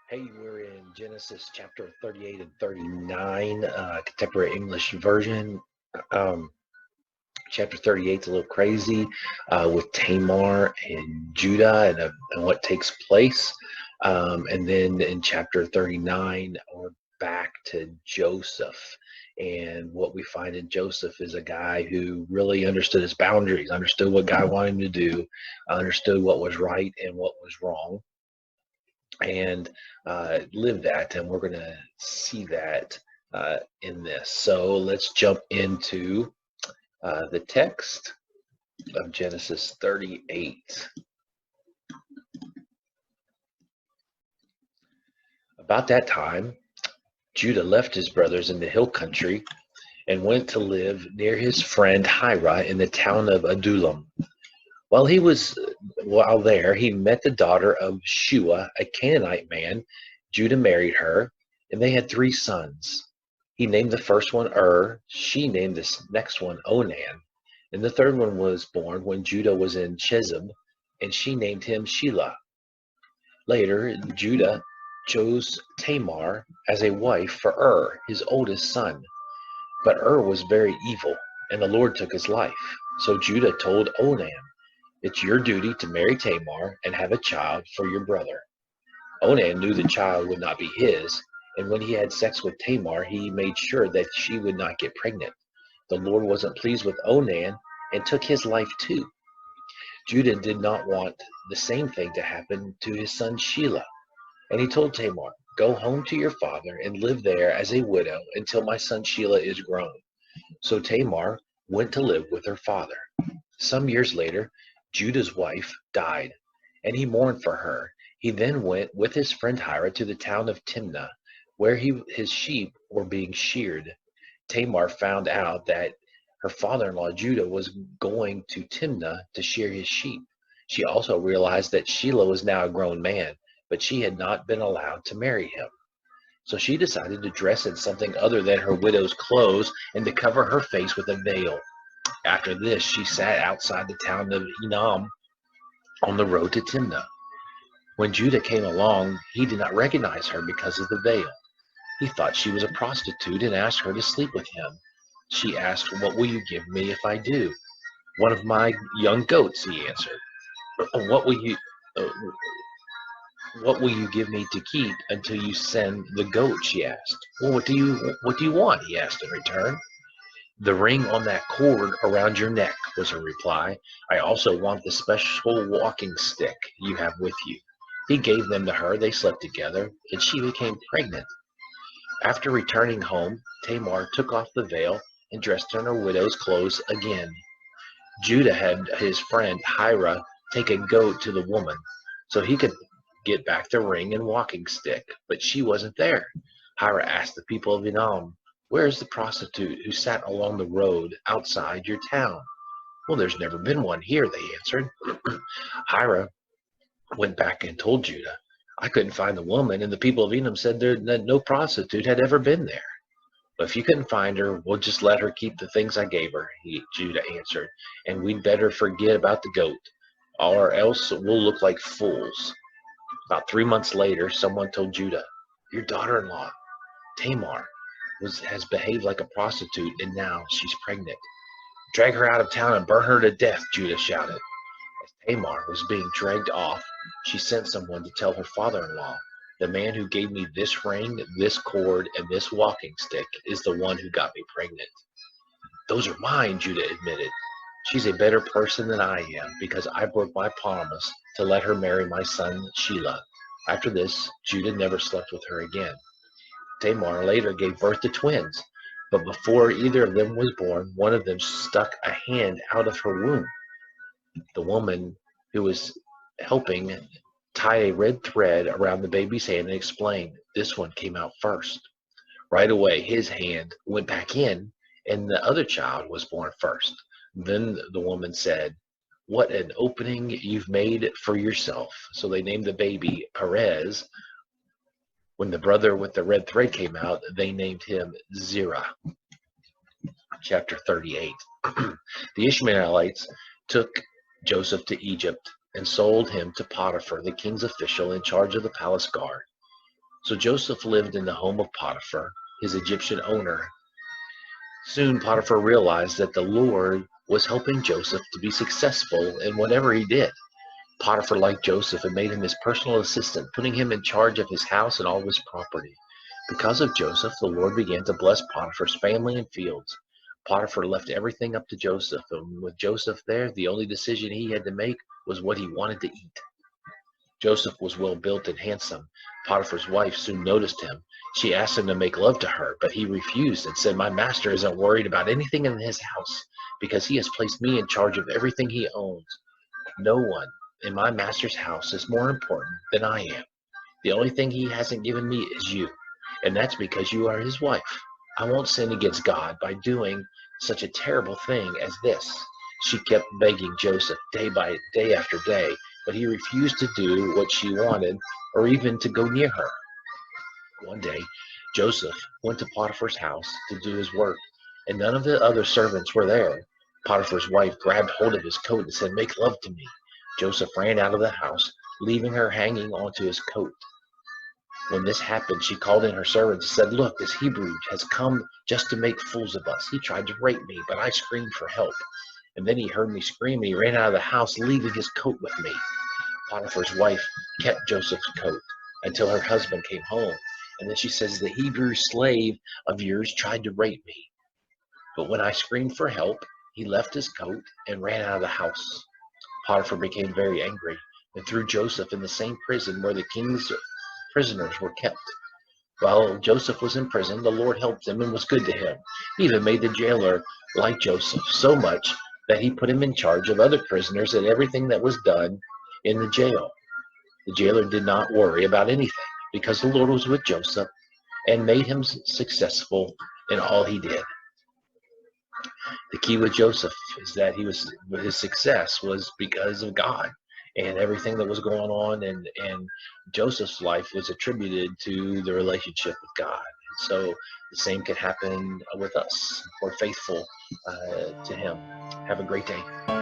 Hey, we're in Genesis chapter 38 and 39, contemporary English version. Um, Chapter 38 is a little crazy with Tamar and Judah and what takes place. And then in chapter 39, we're back to Joseph. And what we find in Joseph is a guy who really understood his boundaries, understood what God wanted him to do, understood what was right and what was wrong, and live that. And we're going to see that in this. So let's jump into the text of Genesis 38. About that time, Judah left his brothers in the hill country and went to live near his friend Hira in the town of Adullam. While there, he met the daughter of Shua, a Canaanite man. Judah married her, and they had three sons. He named the first one she named the next one Onan, and the third one was born when Judah was in Chezib, and she named him Shelah. Later, Judah chose Tamar as a wife for his oldest son. But was very evil, and the Lord took his life. So Judah told Onan, "It's your duty to marry Tamar and have a child for your brother." Onan knew the child would not be his, and when he had sex with Tamar, he made sure that she would not get pregnant. The Lord wasn't pleased with Onan and took his life too. Judah did not want the same thing to happen to his son Shelah, and he told Tamar, "Go home to your father and live there as a widow until my son Shelah is grown." So Tamar went to live with her father. Some years later, Judah's wife died, and he mourned for her. He then went with his friend Hira to the town of Timnah, where his sheep were being sheared. Tamar found out that her father-in-law Judah was going to Timnah to shear his sheep. She also realized that Shelah was now a grown man, but she had not been allowed to marry him. So she decided to dress in something other than her widow's clothes and to cover her face with a veil. After this, she sat outside the town of Enam on the road to Timnah. When Judah came along, he did not recognize her because of the veil. He thought she was a prostitute and asked her to sleep with him. She asked, "What will you give me if I do?" "One of my young goats," he answered. "What will you uh, what will you give me to keep until you send the goat?" she asked. "Well, what do you want?" he asked in return. "The ring on that cord around your neck," was her reply. "I also want the special walking stick you have with you." He gave them to her. They slept together, and she became pregnant. After returning home, Tamar took off the veil and dressed in her widow's clothes again. Judah had his friend Hira take a goat to the woman so he could get back the ring and walking stick, but she wasn't there. Hira asked the people of Enam, "Where is the prostitute who sat along the road outside your town?" "Well, there's never been one here," they answered. Hira went back and told Judah, "I couldn't find the woman, and the people of Edom said that no prostitute had ever been there." "But if you couldn't find her, we'll just let her keep the things I gave her," Judah answered, "and we'd better forget about the goat, or else we'll look like fools." About 3 months later, someone told Judah, "Your daughter-in-law, Tamar, has behaved like a prostitute, and now she's pregnant." "Drag her out of town and burn her to death," Judah shouted. As Tamar was being dragged off, she sent someone to tell her father-in-law, "The man who gave me this ring, this cord, and this walking stick is the one who got me pregnant." "Those are mine," Judah admitted. "She's a better person than I am because I broke my promise to let her marry my son Shelah." After this, Judah never slept with her again. Tamar later gave birth to twins, but before either of them was born, one of them stuck a hand out of her womb. The woman who was helping tied a red thread around the baby's hand and explained, "This one came out first." Right away, his hand went back in, and the other child was born first. Then the woman said, "What an opening you've made for yourself." So they named the baby Perez. When the brother with the red thread came out, they named him Zerah. Chapter 38. The Ishmaelites took Joseph to Egypt and sold him to Potiphar, the king's official in charge of the palace guard. So Joseph lived in the home of Potiphar, his Egyptian owner. Soon Potiphar realized that the Lord was helping Joseph to be successful in whatever he did. Potiphar liked Joseph and made him his personal assistant, putting him in charge of his house and all of his property. Because of Joseph, the Lord began to bless Potiphar's family and fields. Potiphar left everything up to Joseph, and with Joseph there, the only decision he had to make was what he wanted to eat. Joseph was well built and handsome. Potiphar's wife soon noticed him. She asked him to make love to her, but he refused and said, "My master isn't worried about anything in his house because he has placed me in charge of everything he owns. No one in my master's house is more important than I am. The only thing he hasn't given me is you, and that's because you are his wife. I won't sin against God by doing such a terrible thing as this." She kept begging Joseph day after day, but he refused to do what she wanted or even to go near her. One day, Joseph went to Potiphar's house to do his work, and none of the other servants were there. Potiphar's wife grabbed hold of his coat and said, "Make love to me." Joseph ran out of the house, leaving her hanging onto his coat. When this happened, she called in her servants and said, "Look, this Hebrew has come just to make fools of us. He tried to rape me, but I screamed for help. And then he heard me scream and he ran out of the house, leaving his coat with me." Potiphar's wife kept Joseph's coat until her husband came home. And then she says, "The Hebrew slave of yours tried to rape me. But when I screamed for help, he left his coat and ran out of the house." Potiphar became very angry and threw Joseph in the same prison where the king's prisoners were kept. While Joseph was in prison, the Lord helped him and was good to him. He even made the jailer like Joseph so much that he put him in charge of other prisoners and everything that was done in the jail. The jailer did not worry about anything because the Lord was with Joseph and made him successful in all he did. The key with Joseph is that his success was because of God, and everything that was going on and Joseph's life was attributed to the relationship with God. And so the same can happen with us. We're faithful to him. Have a great day.